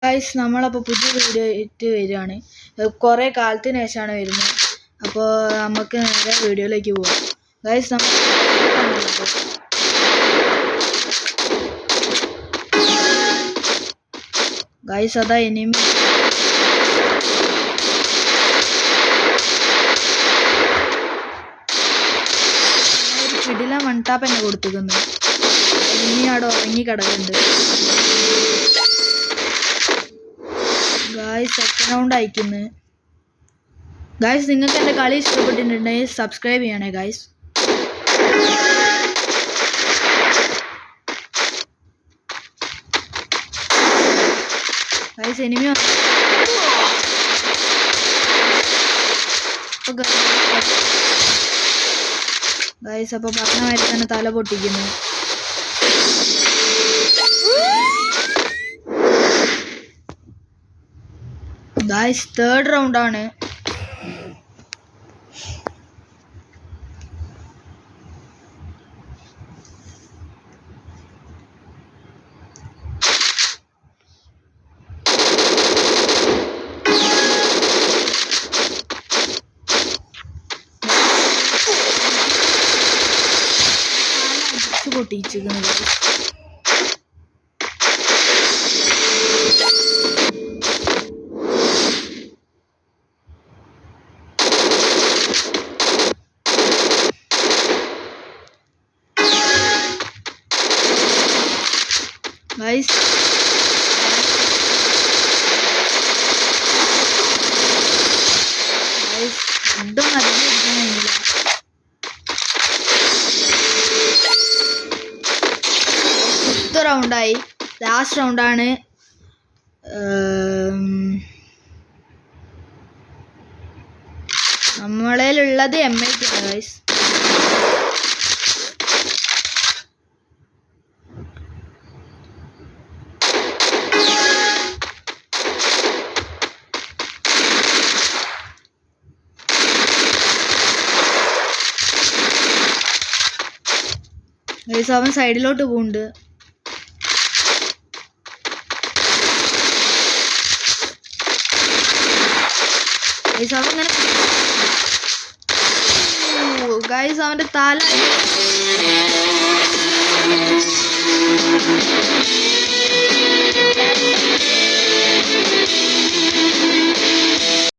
Guys നമ്മളപ്പോൾ പുതിയ video ഇട്ട് വരികയാണ്. കുറേ കാലത്തിന് ശേഷമാണ് വരുന്നത്. അപ്പോൾ നമുക്ക് നേരെ വീഡിയോയിലേക്ക് പോകാം. ഗൈസ് ഗൈസ് അതാ ഇനിയും ഒരു കിടില മൺടാപ്പ് എന്നെ കൊടുത്തിരിക്കുന്നു. ഇനി അവിടെ ഉറങ്ങിക്കിടക്കുന്നുണ്ട്. ഗായ്സ് സെക്കൻഡ് റൗണ്ട് അയക്കുന്നു. ഗായ്സ് നിങ്ങൾക്ക് എൻ്റെ കളി ഇഷ്ടപ്പെട്ടിട്ടുണ്ടെങ്കിൽ സബ്സ്ക്രൈബ് ചെയ്യണേ ഗായ്സ്. ഗായ്സ് എനിമി ഗായ്സ് അപ്പോൾ പറഞ്ഞ മാതിരി തന്നെ തല പൊട്ടിക്കുന്നു. ഗായ്സ് തേർഡ് റൗണ്ടാണ്. പൊട്ടിച്ചിരിക്കുന്നത് ഗൈസ്. ഫുഡും അധികം എടുക്കാൻ കഴിഞ്ഞില്ല. Fifth റൗണ്ടായി, last റൗണ്ടാണ്. നമ്മളിലുള്ളത് M80 ആണ് ഗൈസ്. ഗൈസ് അവൻ സൈഡിലോട്ട് പോകുന്നുണ്ട്. ഗൈസ് അവൻ ഇങ്ങനെ ഗൈസ് അവൻ്റെ തല